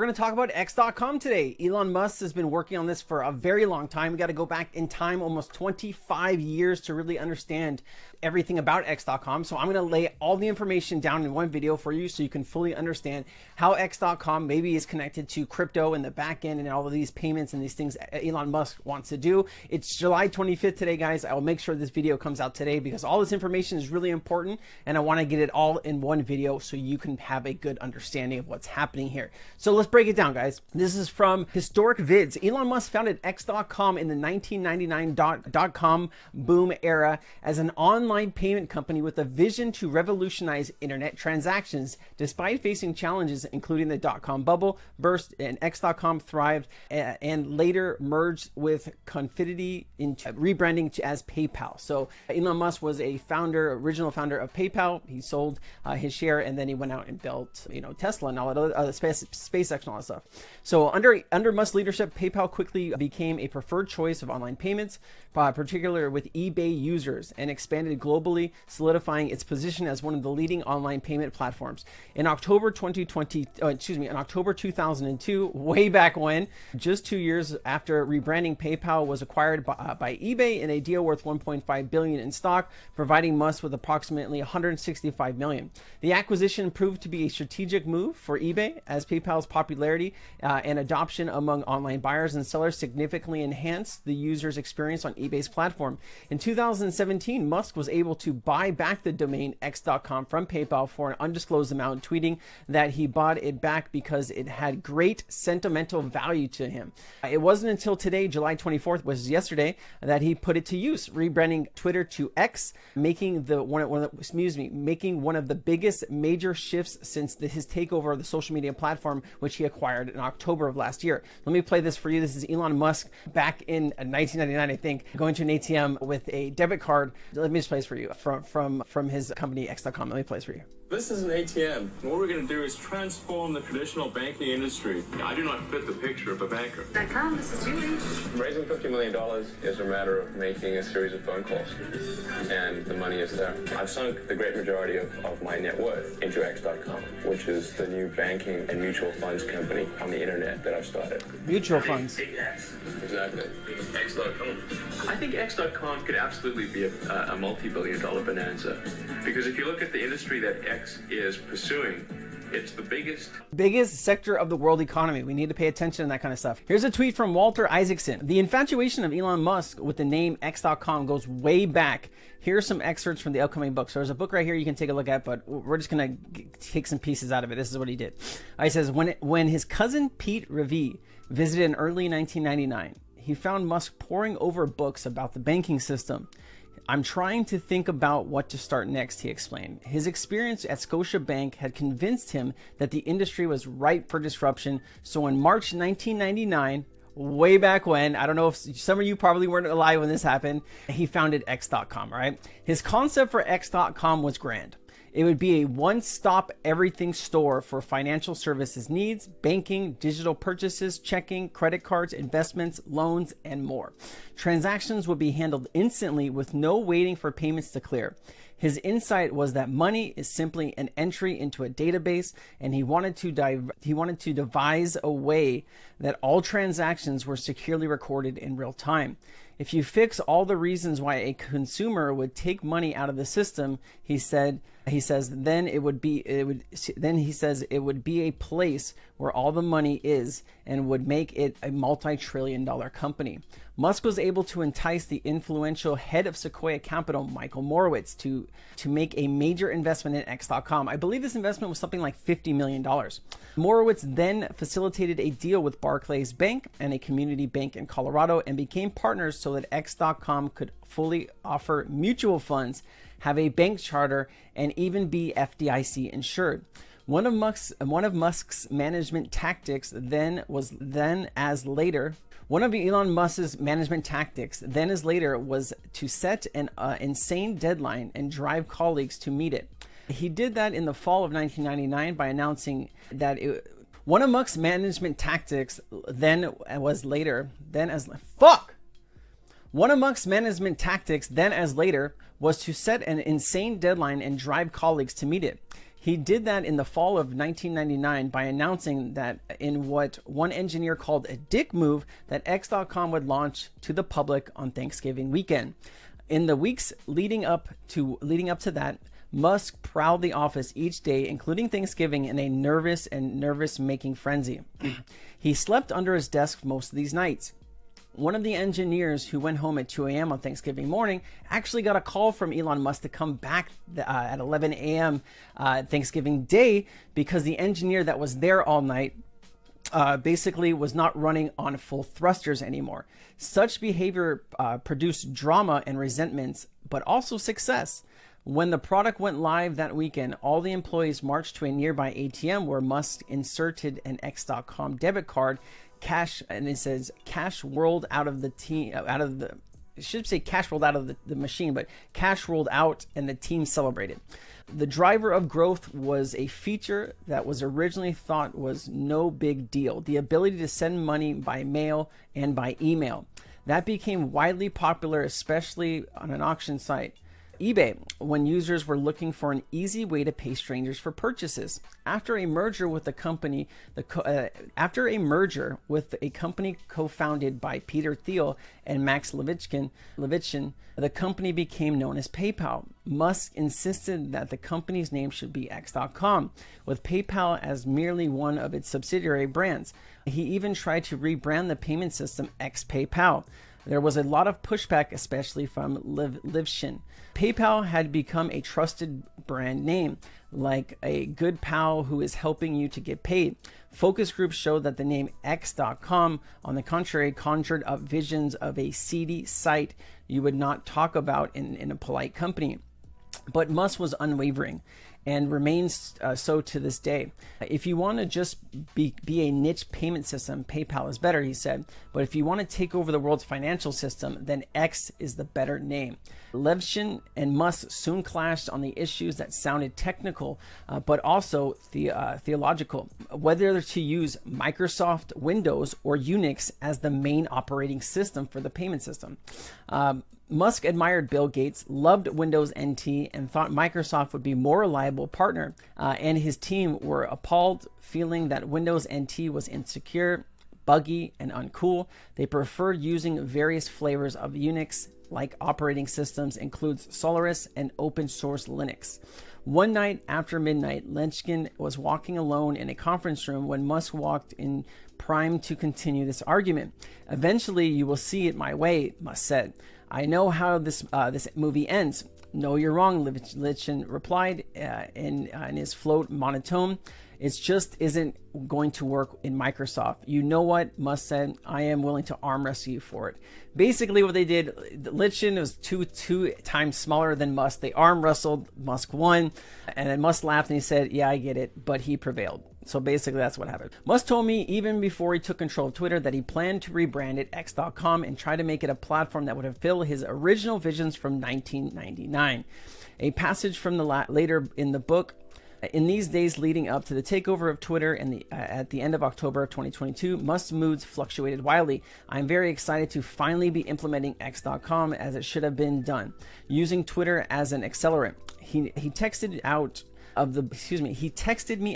we're going to talk about X.com today. Elon Musk has been working on this for a very long time. We got to go back in time almost 25 years to really understand everything about X.com. So I'm going to lay all the information down in one video for you so you can fully understand how X.com maybe is connected to crypto and the back end and all of these payments and these things Elon Musk wants to do. It's July 25th today, guys. I will make sure this video comes out today because all this information is really important and I want to get it all in one video so you can have a good understanding of what's happening here. So let's break it down, guys. This is from Historic Vids. Elon Musk founded X.com in the 1999 dot-com boom era as an online payment company with a vision to revolutionize internet transactions. Despite facing challenges, including the dot-com bubble burst, and X.com thrived and later merged with Confinity into rebranding as PayPal. So Elon Musk was a original founder of PayPal. He sold his share and then he went out and built, Tesla and all that other SpaceX and all that stuff. So under Musk's leadership, PayPal quickly became a preferred choice of online payments, particularly with eBay users, and expanded globally, solidifying its position as one of the leading online payment platforms. In October 2002, way back when, just 2 years after rebranding, PayPal was acquired by eBay in a deal worth $1.5 billion in stock, providing Musk with approximately $165 million. The acquisition proved to be a strategic move for eBay, as PayPal's popularity and adoption among online buyers and sellers significantly enhanced the user's experience on eBay's platform. In 2017, Musk was able to buy back the domain X.com from PayPal for an undisclosed amount, tweeting that he bought it back because it had great sentimental value to him. It wasn't until today, July 24th, was yesterday, that he put it to use, rebranding Twitter to X, making one of the biggest major shifts since his takeover of the social media platform, which he acquired in October of last year. Let me play this for you. This is Elon Musk back in 1999, I think, going to an ATM with a debit card. Let me just play this for you from his company X.com. Let me play this for you. This is an ATM. What we're going to do is transform the traditional banking industry. I do not fit the picture of a banker. .com, this is Julie. Raising $50 million is a matter of making a series of phone calls, and the money is there. I've sunk the great majority of my net worth into X.com, which is the new banking and mutual funds company on the internet that I've started. Mutual funds. Exactly. X.com. I think X.com could absolutely be a multi-billion-dollar bonanza, because if you look at the industry that X is pursuing, it's the biggest sector of the world economy. We need to pay attention to that kind of stuff. Here's a tweet from Walter Isaacson. The infatuation of Elon Musk with the name X.com goes way back. Here are some excerpts from the upcoming book. So there's a book right here you can take a look at, but we're just going to take some pieces out of it. This is what he did. He says, when his cousin Pete Revie visited in early 1999, he found Musk poring over books about the banking system. I'm trying to think about what to start next, he explained. His experience at Scotiabank had convinced him that the industry was ripe for disruption. So in March 1999, way back when, I don't know if some of you probably weren't alive when this happened, he founded X.com, right? His concept for X.com was grand. It would be a one-stop everything store for financial services needs, banking, digital purchases, checking, credit cards, investments, loans, and more. Transactions would be handled instantly with no waiting for payments to clear. His insight was that money is simply an entry into a database, and he wanted to devise a way that all transactions were securely recorded in real time. If you fix all the reasons why a consumer would take money out of the system, he says it would be a place where all the money is, and would make it a multi-trillion-dollar company. Musk was able to entice the influential head of Sequoia Capital, Michael Morawitz, to make a major investment in X.com. I believe this investment was something like $50 million. Morawitz then facilitated a deal with Barclays Bank and a community bank in Colorado and became partners so that X.com could fully offer mutual funds, have a bank charter, and even be FDIC insured. One of Musk's management tactics was to set an insane deadline and drive colleagues to meet it. He did that in the fall of 1999 by announcing that one of Musk's management tactics was to set an insane deadline and drive colleagues to meet it. He did that in the fall of 1999 by announcing that in what one engineer called a dick move, that X.com would launch to the public on Thanksgiving weekend. In the weeks leading up to that, Musk prowled the office each day, including Thanksgiving, in a nervous-making frenzy. He slept under his desk most of these nights. One of the engineers who went home at 2 a.m. on Thanksgiving morning actually got a call from Elon Musk to come back at 11 a.m. Thanksgiving Day, because the engineer that was there all night basically was not running on full thrusters anymore. Such behavior produced drama and resentments, but also success. When the product went live that weekend, all the employees marched to a nearby ATM where Musk inserted an X.com debit card. Cash, and it says cash rolled out of the it should say cash rolled out of the machine, but cash rolled out, and the team celebrated. The driver of growth was a feature that was originally thought was no big deal: the ability to send money by mail and by email. That became widely popular, especially on an auction site, eBay, when users were looking for an easy way to pay strangers for purchases. After a merger with a company co-founded by Peter Thiel and Max Levchin, the company became known as PayPal. Musk insisted that the company's name should be X.com, with PayPal as merely one of its subsidiary brands. He even tried to rebrand the payment system X PayPal. There was a lot of pushback, especially from Levchin. PayPal had become a trusted brand name, like a good pal who is helping you to get paid. Focus groups showed that the name X.com, on the contrary, conjured up visions of a seedy site you would not talk about in a polite company. But Musk was unwavering and remains so to this day. If you want to just be a niche payment system, PayPal is better, he said. But if you want to take over the world's financial system, then X is the better name. Levchin and Musk soon clashed on the issues that sounded technical, but also theological. Whether to use Microsoft Windows or Unix as the main operating system for the payment system. Musk admired Bill Gates, loved Windows NT, and thought Microsoft would be a more reliable partner, and his team were appalled, feeling that Windows NT was insecure, buggy, and uncool. They preferred using various flavors of Unix, like operating systems includes Solaris and open source Linux. One night after midnight, Levchin was walking alone in a conference room when Musk walked in, primed to continue this argument. Eventually, you will see it my way, Musk said. I know how this movie ends. No, you're wrong, Levchin replied in his float monotone. It just isn't going to work in Microsoft. You know what? Musk said, I am willing to arm wrestle you for it. Basically what they did, Levchin was two times smaller than Musk. They arm wrestled, Musk won, and then Musk laughed and he said, yeah, I get it, but he prevailed. So basically that's what happened. Musk told me even before he took control of Twitter that he planned to rebrand it X.com and try to make it a platform that would fulfill his original visions from 1999. A passage from the later in the book. In these days leading up to the takeover of Twitter and at the end of October of 2022, Musk's moods fluctuated wildly. I'm very excited to finally be implementing X.com as it should have been done, using Twitter as an accelerant. He texted me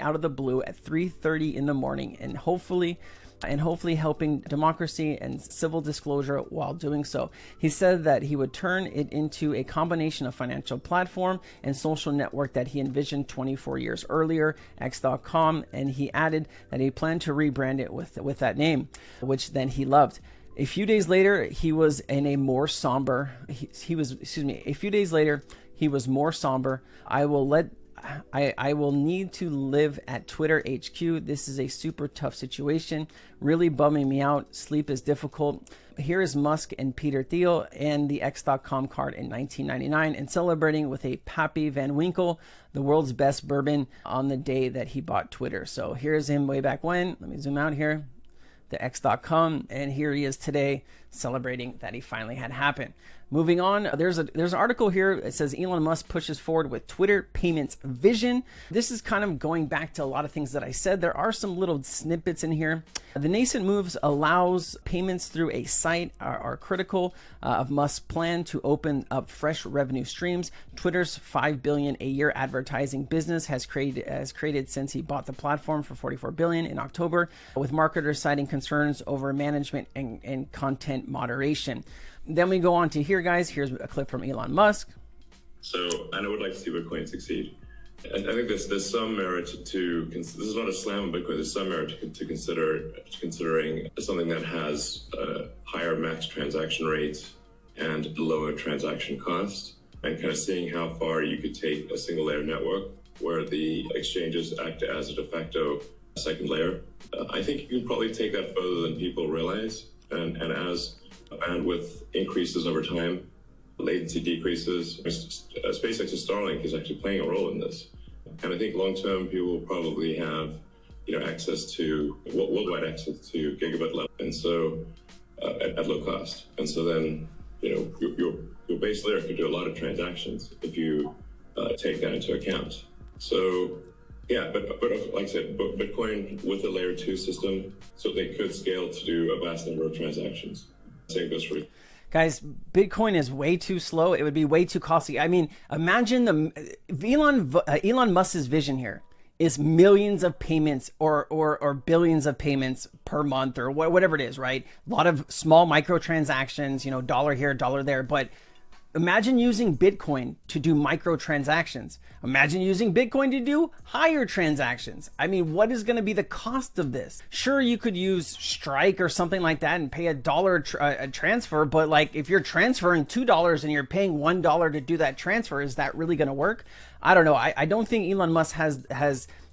out of the blue at 3:30 in the morning, and hopefully helping democracy and civil disclosure while doing so. He said that he would turn it into a combination of financial platform and social network that he envisioned 24 years earlier, X.com, and he added that he planned to rebrand it with that name, which then he loved. A few days later, he was in a more somber. A few days later, he was more somber. I will need to live at Twitter HQ. This is a super tough situation, really bumming me out. Sleep is difficult. Here is Musk and Peter Thiel and the X.com card in 1999 and celebrating with a Pappy Van Winkle, the world's best bourbon, on the day that he bought Twitter. So here's him way back when. Let me zoom out here. The X.com, and here he is today celebrating that he finally had happened. Moving on, there's an article here. It says Elon Musk pushes forward with Twitter payments vision. This is kind of going back to a lot of things that I said. There are some little snippets in here. The nascent moves allows payments through a site are critical of Musk's plan to open up fresh revenue streams. Twitter's $5 billion a year advertising business has created since he bought the platform for $44 billion in October, with marketers citing concerns over management and content moderation. Then we go on to here, guys. Here's a clip from Elon Musk. So, and I would like to see Bitcoin succeed. I think there's some merit to, this is not a slam on Bitcoin, there's some merit to considering something that has higher max transaction rates and lower transaction cost, and kind of seeing how far you could take a single layer network where the exchanges act as a de facto second layer. I think you can probably take that further than people realize, and as bandwidth increases over time, latency decreases. SpaceX's Starlink is actually playing a role in this, and I think long term people will probably have access to worldwide access to gigabit level, and so at low cost. And so then your base layer could do a lot of transactions if you take that into account. So yeah, but like I said, Bitcoin with a layer 2 system, so they could scale to do a vast number of transactions. Same goes for Guys, Bitcoin is way too slow. It would be way too costly. I mean, imagine Elon Musk's vision here is millions of payments or billions of payments per month or whatever it is, right? A lot of small microtransactions, dollar here, dollar there. But imagine using Bitcoin to do microtransactions. Imagine using Bitcoin to do higher transactions. I mean, what is going to be the cost of this? Sure, you could use Strike or something like that and pay $1 transfer, but like if you're transferring $2 and you're paying $1 to do that transfer, is that really going to work? I don't know. I don't think Elon Musk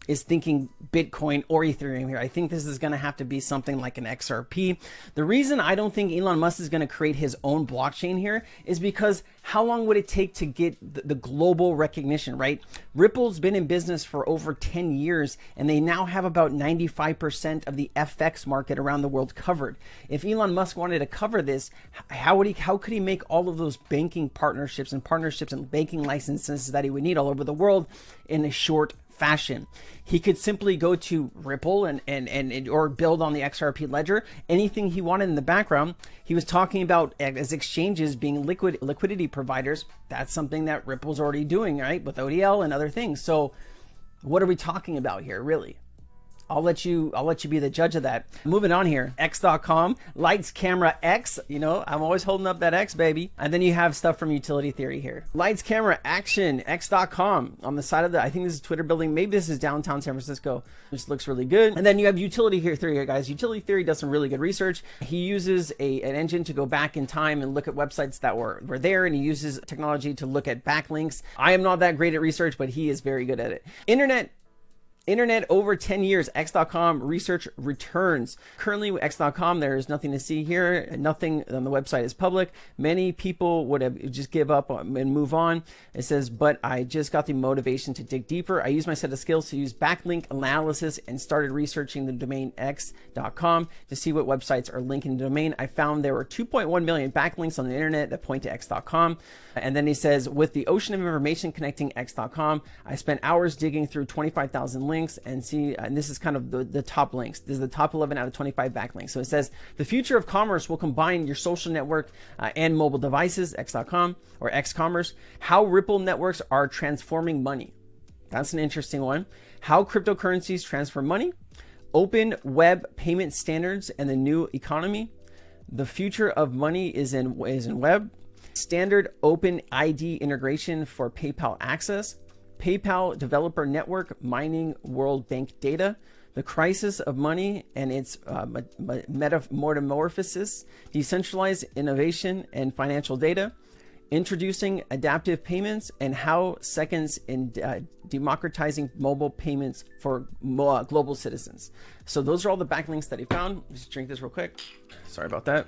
is thinking Bitcoin or Ethereum here. I think this is going to have to be something like an XRP. The reason I don't think Elon Musk is going to create his own blockchain here is because how long would it take to get the global recognition, right? Ripple's been in business for over 10 years, and they now have about 95% of the FX market around the world covered. If Elon Musk wanted to cover this, how could he make all of those banking partnerships and banking licenses that he would need all over the world in a short fashion? He could simply go to Ripple and or build on the XRP ledger, anything he wanted in the background. He was talking about as exchanges being liquidity providers. That's something that Ripple's already doing, right, with ODL and other things. So what are we talking about here, really? I'll let you be the judge of that. Moving on here, X.com, lights, camera, X. I'm always holding up that X, baby. And then you have stuff from Utility Theory here. Lights, camera, action, X.com on the side of I think this is Twitter building. Maybe this is downtown San Francisco. This looks really good. And then you have Utility Theory here, guys. Utility Theory does some really good research. He uses an engine to go back in time and look at websites that were there, and he uses technology to look at backlinks. I am not that great at research, but he is very good at it. Internet over 10 years, X.com research returns. Currently with X.com, there is nothing to see here. Nothing on the website is public. Many people would have just give up and move on. It says, but I just got the motivation to dig deeper. I used my set of skills to use backlink analysis and started researching the domain X.com to see what websites are linking the domain. I found there were 2.1 million backlinks on the internet that point to X.com. And then he says, with the ocean of information connecting X.com, I spent hours digging through 25,000 links and this is kind of the top links. This is the top 11 out of 25 backlinks. So it says, the future of commerce will combine your social network and mobile devices, X.com or X-commerce. How Ripple networks are transforming money. That's an interesting one. How cryptocurrencies transfer money. Open web payment standards and the new economy. The future of money is in web. Standard open ID integration for PayPal access. PayPal developer network mining World Bank data. The crisis of money and its metamorphosis. Decentralized innovation and financial data. Introducing adaptive payments and how seconds in democratizing mobile payments for global citizens. So those are all the backlinks that he found. Just drink this real quick. Sorry about that.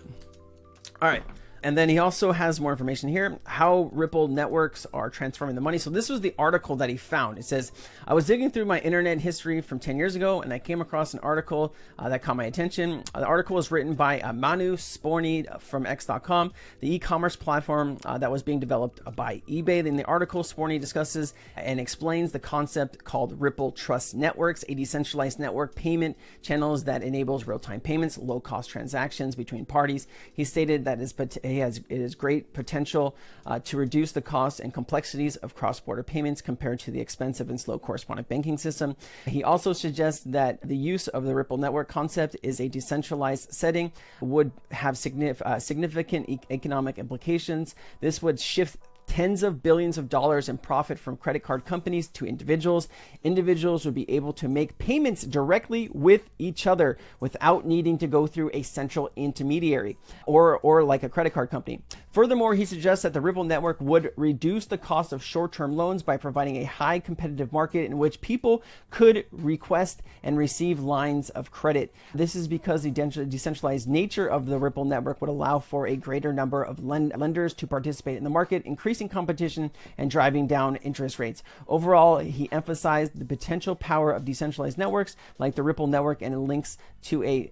All right. And then he also has more information here, how Ripple networks are transforming the money. So this was the article that he found. It says, I was digging through my internet history from 10 years ago, and I came across an article that caught my attention. The article was written by Manu Sporny from X.com, the e-commerce platform that was being developed by eBay. In the article, Sporny discusses and explains the concept called Ripple Trust Networks, a decentralized network payment channels that enables real-time payments, low-cost transactions between parties. He stated that it has great potential to reduce the costs and complexities of cross-border payments compared to the expensive and slow correspondent banking system. He also suggests that the use of the Ripple network concept is a decentralized setting would have significant economic implications. This would shift tens of billions of dollars in profit from credit card companies to individuals. Individuals would be able to make payments directly with each other without needing to go through a central intermediary or like a credit card company. Furthermore, he suggests that the Ripple network would reduce the cost of short-term loans by providing a high competitive market in which people could request and receive lines of credit. This is because the decentralized nature of the Ripple network would allow for a greater number of lenders to participate in the market, increasing competition and driving down interest rates. Overall, he emphasized the potential power of decentralized networks like the Ripple network, and it links to a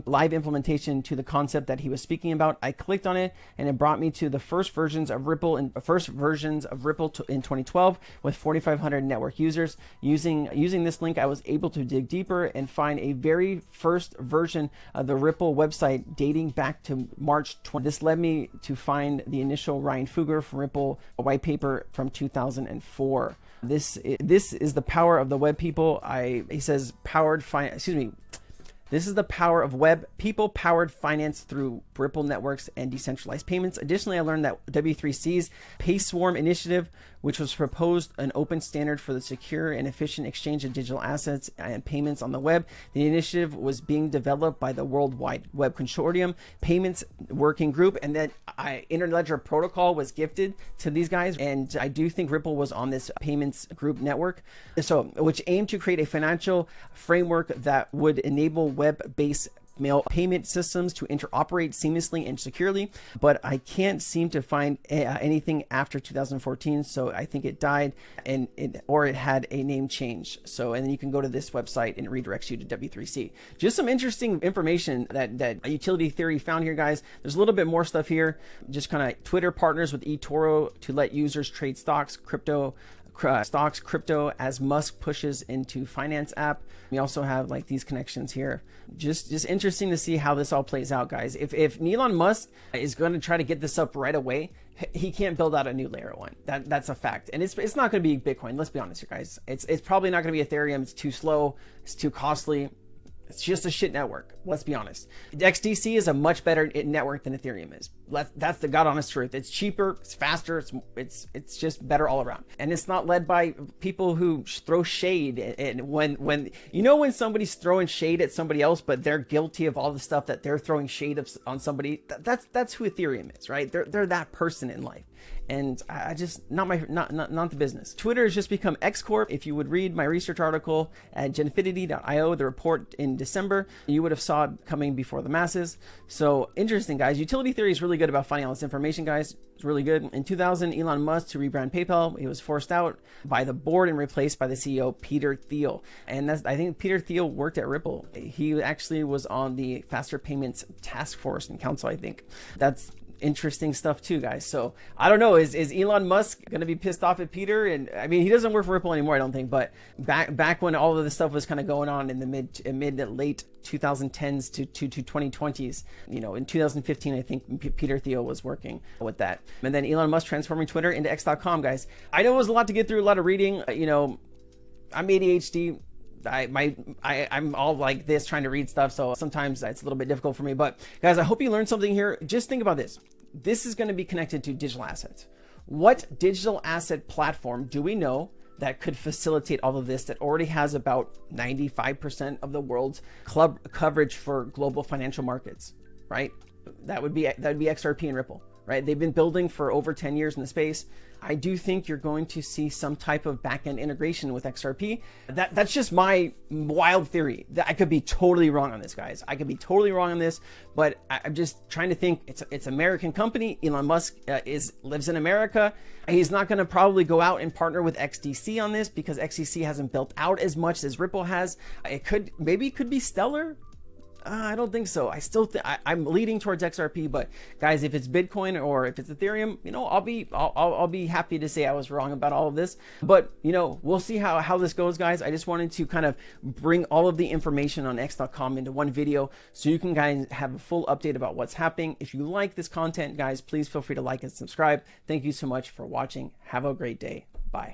live implementation to the concept that he was speaking about. I clicked on it and it brought me to the first versions of Ripple in 2012 with 4,500 network users. Using this link, I was able to dig deeper and find a very first version of the Ripple website dating back to March 20. This led me to find the initial Ryan Fugger from Ripple white paper from 2004. This is the power of the web people. He says this is the power of web people powered finance through Ripple networks and decentralized payments. Additionally, I learned that W3C's PaySwarm initiative, which was proposed an open standard for the secure and efficient exchange of digital assets and payments on the web. The initiative was being developed by the World Wide Web Consortium Payments Working Group, and that Interledger Protocol was gifted to these guys. And I do think Ripple was on this payments group network, so which aimed to create a financial framework that would enable web-based mail payment systems to interoperate seamlessly and securely, but I can't seem to find anything after 2014. So I think it died or it had a name change. So, and then you can go to this website and it redirects you to W3C. Just some interesting information that Utility Theory found here, guys. There's a little bit more stuff here. Just kind of Twitter partners with eToro to let users trade crypto as Musk pushes into finance app. We also have like these connections here. Just interesting to see how this all plays out, guys. If Elon Musk is going to try to get this up right away, he can't build out a new layer one. That's a fact. And it's not going to be Bitcoin. Let's be honest here, guys. It's probably not going to be Ethereum. It's too slow. It's too costly. It's just a shit network. Let's be honest. XDC is a much better network than Ethereum is. That's the God honest truth. It's cheaper, it's faster, it's just better all around. And it's not led by people who throw shade. And when somebody's throwing shade at somebody else, but they're guilty of all the stuff that they're throwing shade on somebody, that's who Ethereum is, right? They're that person in life. And I just not the business. Twitter has just become X Corp. If you would read my research article at genfinity.io, the report in December, you would have saw it coming before the masses. So interesting, guys. Utility Theory is really good about finding all this information, guys. It's really good. In 2000, Elon Musk to rebrand PayPal, he was forced out by the board and replaced by the CEO Peter Thiel. And I think Peter Thiel worked at Ripple. He actually was on the Faster Payments Task Force and Council, I think. That's interesting stuff too, guys. So I don't know, is Elon Musk gonna be pissed off at Peter? And I mean, he doesn't work for Ripple anymore, I don't think, but back when all of this stuff was kind of going on in the mid to late 2010s to 2020s, in 2015 I think Peter Thiel was working with that. And then Elon Musk transforming Twitter into X.com, guys. I know it was a lot to get through, a lot of reading. I'm ADHD. I'm all like this trying to read stuff, so sometimes it's a little bit difficult for me. But guys, I hope you learned something here. Just think about this. This is going to be connected to digital assets. What digital asset platform do we know that could facilitate all of this, that already has about 95% of the world's coverage for global financial markets, right? That would be XRP and Ripple. right? They've been building for over 10 years in the space. I do think you're going to see some type of back-end integration with XRP. That's just my wild theory. I could be totally wrong on this, guys. I could be totally wrong on this, but I'm just trying to think. It's an American company. Elon Musk lives in America. He's not going to probably go out and partner with XDC on this because XDC hasn't built out as much as Ripple has. Maybe it could be Stellar. I don't think so. I still I'm leading towards XRP, but guys, if it's Bitcoin or if it's Ethereum, you know, I'll be happy to say I was wrong about all of this. But you know, we'll see how this goes, guys. I just wanted to kind of bring all of the information on X.com into one video so you can guys have a full update about what's happening. If you like this content, guys, please feel free to like and subscribe. Thank you so much for watching. Have a great day.